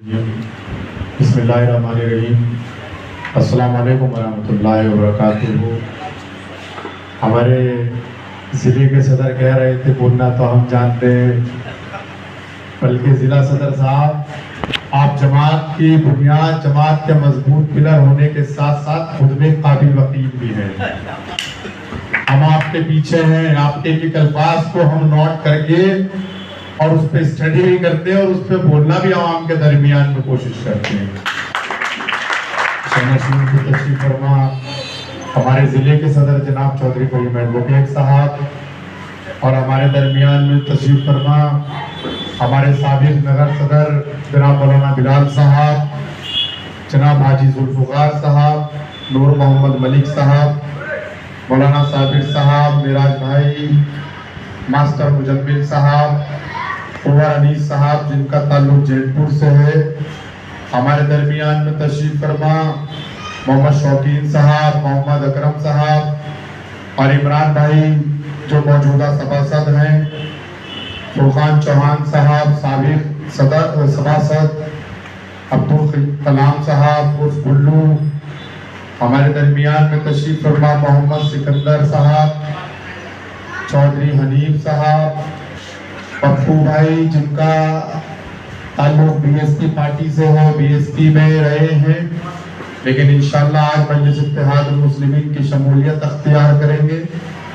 बिस्मिल्लाहिर्रहमानिर्रहीम। अस्सलामु अलैकुम वरहमतुल्लाहि वबरकातुहू। हमारे ज़िले के सदर कह रहे थे बोलना तो हम जानते हैं, बल्कि ज़िला सदर साहब आप जमात की बुनियाद, जमात के मजबूत पिलर होने के साथ साथ खुद में काबिल वकील भी हैं। हम आपके पीछे हैं, आपके एक अल्फाज को हम नोट करके और उस पर स्टडी भी करते हैं और उस पर बोलना भी आवाम के दरमियान में कोशिश करते हैं। तशरीफ फरमा हमारे ज़िले के सदर जनाब चौधरी फहीम एडवोकेट साहब और हमारे दरमियान में तशरीफ फरमा हमारे साबिक नगर सदर जनाब मौलाना बिलाल साहब, जनाब हाजी जुल्फ़िकार साहब, नूर मोहम्मद मलिक साहब, मौलाना साबिर साहब, मिराज भाई, मास्टर मुजम्मिल साहब, उमर अनीस साहब जिनका ताल्लुक जैनपुर से है। हमारे दरमियान में तशरीफ फरमा मोहम्मद शौकीन साहब, मोहम्मद अकरम साहब और इमरान भाई जो मौजूदा सभासद हैं, फुरकान चौहान साहब साबिक सदर सभासद, अब्दुल कलाम साहब उर्फ गुल्लू। हमारे दरमियान में तशरीफ फरमा मोहम्मद सिकंदर साहब, चौधरी हनीफ साहब, पप्पू भाई जिनका ताल्लुक बीएसपी पार्टी से है, बीएसपी में रहे हैं, लेकिन इंशाल्लाह आज मजलिस इत्तेहादुल मुस्लिमीन की शमूलियत अख्तियार करेंगे,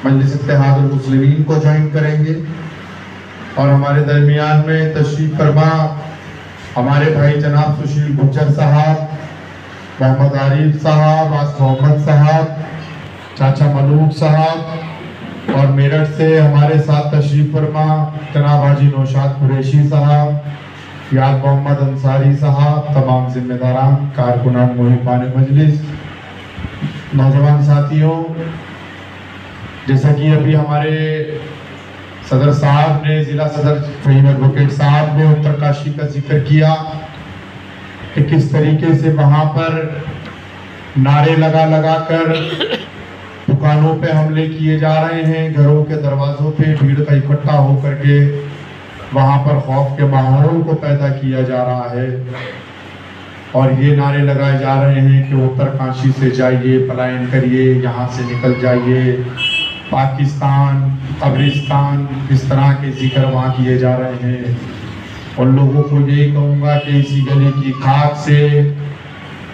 मजलिस इत्तेहादुल मुस्लिमीन को ज्वाइन करेंगे। और हमारे दरमियान में तशरीफ फरमा हमारे भाई जनाब सुशील गुज्जर साहब, मोहम्मद आरिफ साहब, आस मोहम्मद साहब, चाचा मलूक साहब और मेरठ से हमारे साथ तशरीफ फरमा जनाब हाजी नौशाद कुरैशी साहब, याद मोहम्मद अंसारी साहब, तमाम जिम्मेदारान कारकुनान मुहिबान मजलिस, नौजवान साथियों, जैसा कि अभी हमारे सदर साहब ने, जिला सदर फहीम एडवोकेट साहब ने उत्तरकाशी का जिक्र किया कि किस तरीके से वहाँ पर नारे लगा लगा कर दुकानों पे हमले किए जा रहे हैं, घरों के दरवाजों पे भीड़ का इकट्ठा होकर के वहाँ पर खौफ के माहौल को पैदा किया जा रहा है और ये नारे लगाए जा रहे हैं कि उत्तरकाशी से जाइए, पलायन करिए, यहाँ से निकल जाइए, पाकिस्तान, कब्रिस्तान, इस तरह के जिक्र वहाँ किए जा रहे हैं। और लोगों को यही कहूँगा कि इसी गली की खाक से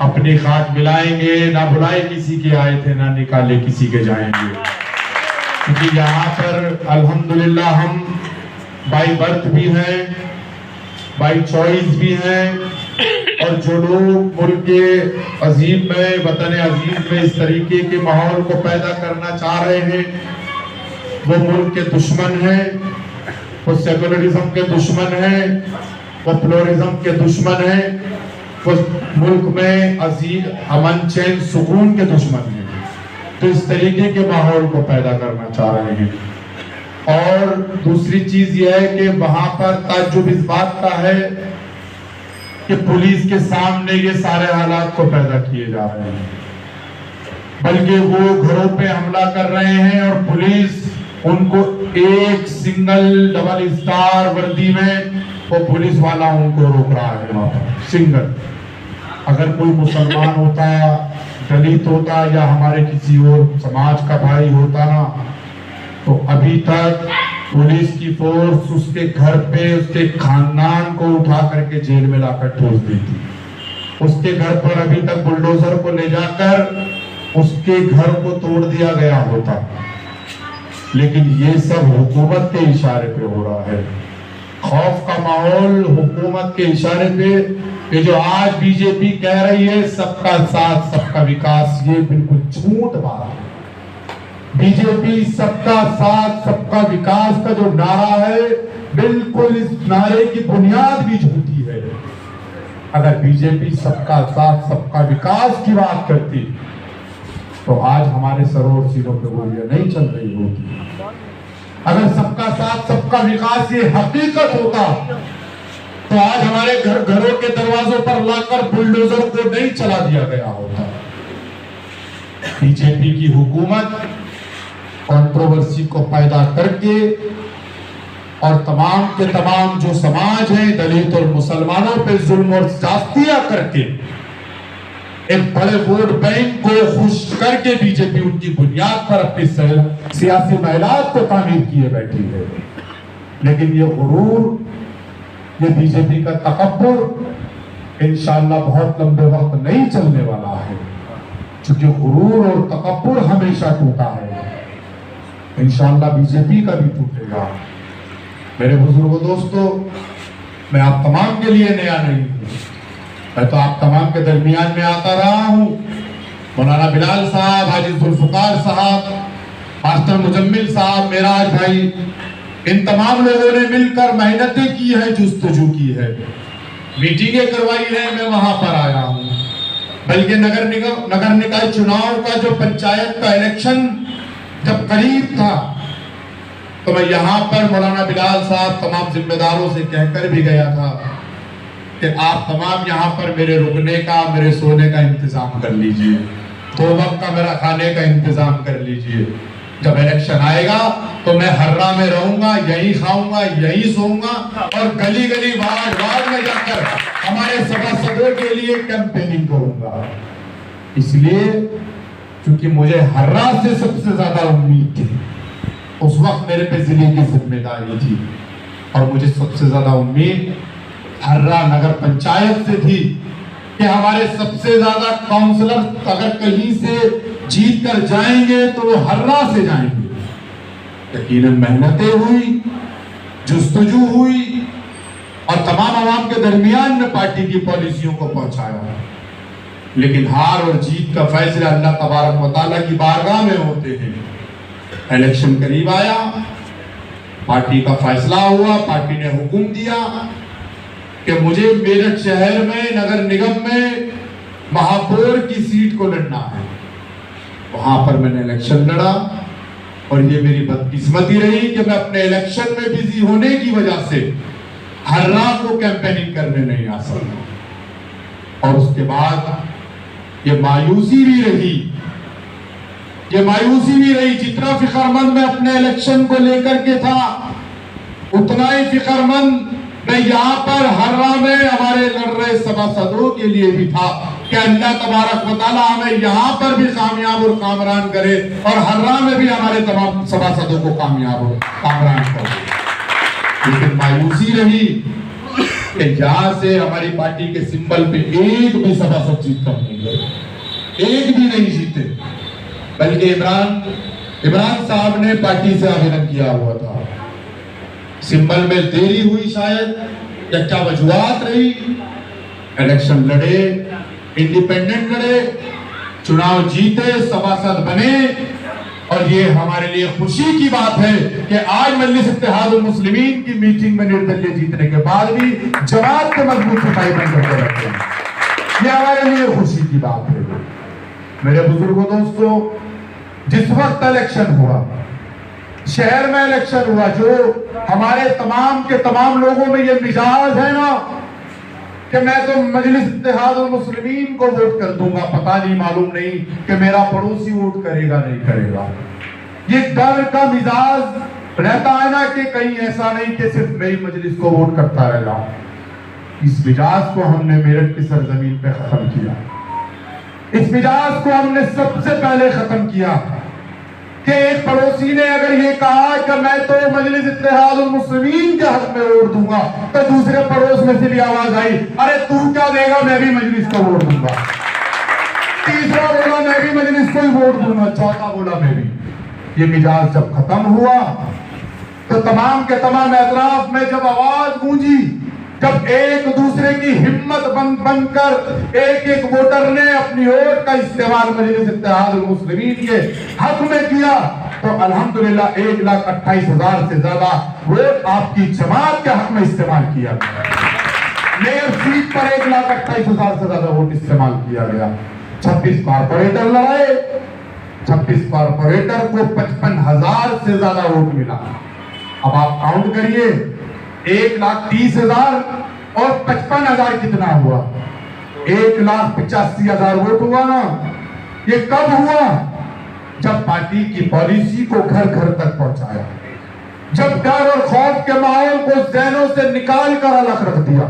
अपनी खाक मिलाएंगे, ना बुलाए किसी के आए थे, ना निकाले किसी के जाएंगे, क्योंकि यहाँ पर अल्हम्दुलिल्लाह हम बाई बर्थ भी हैं, बाई चॉइस भी हैं और जो लोग मुल्क के अजीम में, वतन अजीज में इस तरीके के माहौल को पैदा करना चाह रहे हैं, वो मुल्क के दुश्मन हैं, वो सेकुलरिज्म के दुश्मन हैं, वो प्लुरलिज्म के दुश्मन हैं, वो मुल्क में अजीज अमन चैन सुकून के दुश्मन हैं। तो इस तरीके के माहौल को पैदा करना चाह रहे हैं। और दूसरी चीज यह है कि वहां पर ताज्जुब इस बात का है कि पुलिस के सामने ये सारे हालात को पैदा किए जा रहे हैं, बल्कि वो घरों पे हमला कर रहे हैं और पुलिस उनको एक सिंगल डबल स्टार वर्दी में वो पुलिस वाला उनको रोक रहा है वहां पर सिंगल। अगर कोई मुसलमान होता, दलित होता या हमारे किसी और समाज का भाई होता ना, तो अभी तक पुलिस की फोर्स उसके घर पे उसके खानदान को उठा करके जेल में लाकर ठोस देती, उसके घर पर अभी तक बुलडोजर को ले जाकर उसके घर को तोड़ दिया गया होता। लेकिन ये सब हुकूमत के इशारे पे हो रहा है, खौफ का माहौल हुकूमत के इशारे पे। ये जो आज बीजेपी कह रही है सबका साथ सबका विकास, ये बिल्कुल झूठ बात है। बीजेपी सबका साथ सबका विकास का जो नारा है, बिल्कुल इस नारे की बुनियाद भी झूठी है। अगर बीजेपी सबका साथ सबका विकास की बात करती तो आज हमारे सरोवर सीनों पे गोलियां नहीं चल रही होती। अगर सबका साथ सबका विकास ये हकीकत होता तो आज हमारे घरों के दरवाजों पर लाकर बुलडोजर को नहीं चला दिया गया होता। बीजेपी की हुकूमत कंट्रोवर्सी को पैदा करके और तमाम के तमाम जो समाज है, दलित और मुसलमानों पे जुल्म और जास्तियां करके एक बड़े वोट बैंक को खुश करके बीजेपी उनकी बुनियाद पर अपनी सियासी महिलात को तामीर किए बैठी है। लेकिन ये गुरूर, ये बीजेपी का तकब्बुर इंशाअल्लाह बहुत लंबे वक्त नहीं चलने वाला है, क्योंकि गुरूर और तकब्बुर हमेशा टूटा है, इंशाअल्लाह बीजेपी का भी टूटेगा। मेरे बुजुर्गों, दोस्तों, मैं आप तमाम के लिए नया नहीं हूं, मैं तो आप तमाम के दरमियान में आता रहा हूं। मौलाना बिलाल साहब, हाजी जुल्फकार साहब, मास्टर मुजम्मिल साहब, मेराज भाई, इन तमाम लोगों ने मिलकर मेहनतें की है, जुस्तजू की है, मीटिंगें करवाई है, मैं वहां पर आया हूं। बल्कि नगर निकाय चुनाव का जो पंचायत का इलेक्शन जब करीब था तो मैं यहाँ पर मौलाना बिलाल साहब तमाम जिम्मेदारों से कहकर भी गया था कि आप तमाम यहाँ पर मेरे रुकने का, मेरे सोने का इंतजाम कर लीजिए, 2 वक्त का मेरा खाने का इंतजाम कर लीजिए। जब इलेक्शन आएगा तो मैं हर्रा में रहूंगा, यही खाऊंगा, यही सोऊंगा और गली गली वार्ड वार्ड में जाकर हमारे सभासदों के लिए कैंपेनिंग करूंगा। इसलिए क्योंकि मुझे हर्रा से सबसे ज्यादा उम्मीद थी, उस वक्त मेरे पे जिले की जिम्मेदारी थी और मुझे सबसे ज्यादा उम्मीद हर्रा नगर पंचायत से थी कि हमारे सबसे ज्यादा काउंसलर अगर कहीं से जीत कर जाएंगे तो वो हर्रा से जाएंगे। यकीनन मेहनतें हुई, जुस्तजू हुई और तमाम आवाम के दरमियान में पार्टी की पॉलिसियों को पहुंचाया। लेकिन हार और जीत का फैसला अल्लाह तबारक व तआला की बारगाह में होते हैं। इलेक्शन करीब आया, पार्टी का फैसला हुआ, पार्टी ने हुक्म दिया कि मुझे मेरठ शहर में नगर निगम में महापौर की सीट को लड़ना है। वहां पर मैंने इलेक्शन लड़ा और ये मेरी बदकिस्मती रही कि मैं अपने इलेक्शन में बिजी होने की वजह से हर्रा को कैंपेनिंग करने नहीं आ सका। और उसके बाद ये मायूसी भी रही, जितना फिक्रमंद मैं अपने इलेक्शन को लेकर के था, उतना ही फिक्रमंद मैं यहाँ पर हर्रा में हमारे लड़ रहे सभासदों के लिए भी था कि अल्लाह तबारक व तआला हमें यहाँ पर भी कामयाब और कामरान करे और हर्रा में भी हमारे तमाम सभासदों को कामयाब और कामरान करे। लेकिन मायूसी रही कि यहाँ से हमारी पार्टी के सिंबल पे एक भी सभासद जीत कर नहीं गए, एक भी नहीं जीते। बल्कि इमरान साहब ने पार्टी से आवेदन किया हुआ था, सिंबल में देरी हुई शायद या क्या वजूहात रही, इलेक्शन लड़े, इंडिपेंडेंट लड़े, चुनाव जीते, सभासद बने। और ये हमारे लिए खुशी की बात है कि आज मजलिस इत्तेहादुल मुस्लिमीन की मीटिंग में निर्दलीय जीतने के बाद भी जमात के मजबूत सिपाही बन करके रखते हैं। ये हमारे लिए खुशी की बात है। मेरे बुजुर्गों, दोस्तों, जिस वक्त इलेक्शन हुआ, शहर में इलेक्शन हुआ, जो हमारे तमाम के तमाम लोगों में ये मिजाज है ना कि मैं तो मजलिस इत्तेहादुल मुस्लिमीन को वोट कर दूंगा, पता नहीं, मालूम नहीं कि मेरा पड़ोसी वोट करेगा नहीं करेगा। ये डर का मिजाज रहता है ना कि कहीं ऐसा नहीं कि सिर्फ मेरी मजलिस को वोट करता रहेगा। इस मिजाज को हमने मेरठ की सरजमीन पे खत्म किया। इस मिजाज को हमने सबसे पहले खत्म किया कि एक पड़ोसी ने अगर ये कहा कि मैं तो मजलिस इत्तेहादुल मुस्लिमीन के हक में वोट दूंगा, तो दूसरे पड़ोस में से भी आवाज आई, अरे तू क्या देगा, मैं भी मजलिस को वोट दूंगा। तीसरा बोला मैं भी मजलिस को ही वोट दूंगा, चौथा बोला मैं भी। ये मिजाज जब खत्म हुआ तो तमाम के तमाम एतराफ में जब आवाज गूंजी, जब एक दूसरे की हिम्मत बनकर एक एक वोटर ने अपनी वोट का इस्तेमाल मजलिस इत्तेहादुल मुस्लिमीन के हक में किया, तो अल्हम्दुलिल्लाह 1,28,000 से ज्यादा वोट आपकी जमात के हक में इस्तेमाल किया गया। मेयर सीट पर 1,28,000 से ज्यादा वोट इस्तेमाल किया गया। 26 कारपोरेटर लड़ाए, 26 कारपोरेटर को 55,000 से ज्यादा वोट मिला। अब आप काउंट करिए, 1,30,000 और 55,000 कितना हुआ? 1,85,000 वोट हुआ ना। ये कब हुआ? जब पार्टी की पॉलिसी को घर घर तक पहुंचाया, जब डर और खौफ के माहौल को ज़हनों से निकाल कर अलग रख दिया,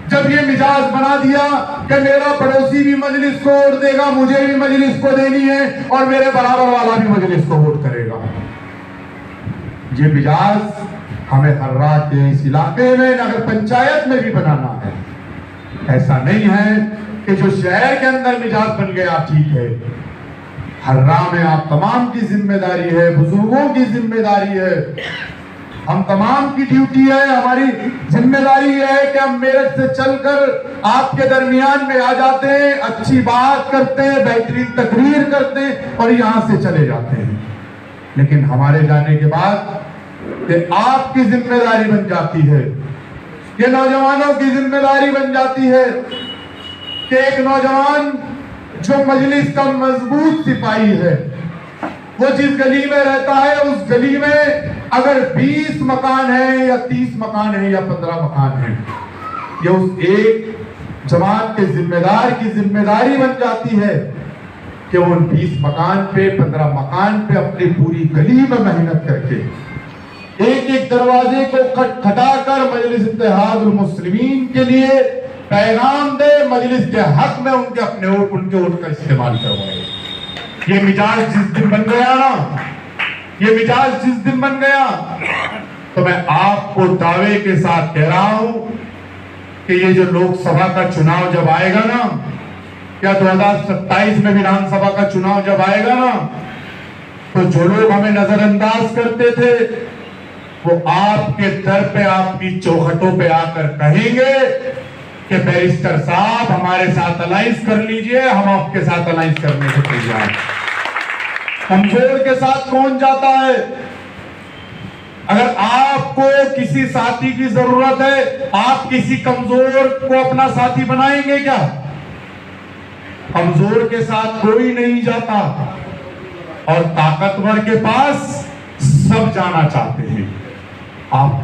जब ये मिजाज बना दिया कि मेरा पड़ोसी भी मजलिस को वोट देगा, मुझे भी मजलिस को देनी है और मेरे बराबर वाला भी मजलिस को वोट करेगा, ये मिजाज हमें हर रात के इस इलाके में नगर पंचायत में भी बनाना है। ऐसा नहीं है कि जो शहर के अंदर मिजाज बन गया ठीक है। हर्रा में आप तमाम की जिम्मेदारी है, बुजुर्गों की जिम्मेदारी है, हम तमाम की ड्यूटी है, हमारी जिम्मेदारी है कि हम मेरठ से चलकर आपके दरमियान में आ जाते हैं, अच्छी बात करते हैं, बेहतरीन तकरीर करते हैं और यहां से चले जाते हैं। लेकिन हमारे जाने के बाद ये आपकी जिम्मेदारी बन जाती है, ये नौजवानों की जिम्मेदारी बन जाती है कि एक नौजवान जो मजलिस का मजबूत सिपाही है, वो जिस गली में रहता है उस गली में अगर 20 मकान है या 30 मकान है या 15 मकान है, ये उस एक जमात के जिम्मेदार की जिम्मेदारी बन जाती है कि वो उन 20 मकान पे 15 मकान पे अपनी पूरी गली में मेहनत करके एक एक दरवाजे को खटखटाकर मजलिस इत्तेहादुल मुस्लिमीन के लिए पैगाम दे, मजलिस के हक में उनके वोट का इस्तेमाल करवाए। ये मिजाज जिस दिन बन गया ना, ये मिजाज जिस दिन बन गया, तो मैं आपको दावे के साथ कह रहा हूं कि ये जो लोकसभा का चुनाव जब आएगा ना, या 2027 में विधानसभा का चुनाव जब आएगा ना, तो जो लोग हमें नजरअंदाज करते थे वो आपके दर पे, आपकी चौखटों पे आकर कहेंगे कि बैरिस्टर साहब हमारे साथ अलायंस कर लीजिए, हम आपके साथ अलायंस करने को तैयार। कमजोर के साथ कौन जाता है? अगर आपको किसी साथी की जरूरत है, आप किसी कमजोर को अपना साथी बनाएंगे क्या? कमजोर के साथ कोई नहीं जाता और ताकतवर के पास सब जाना चाहते हैं। आप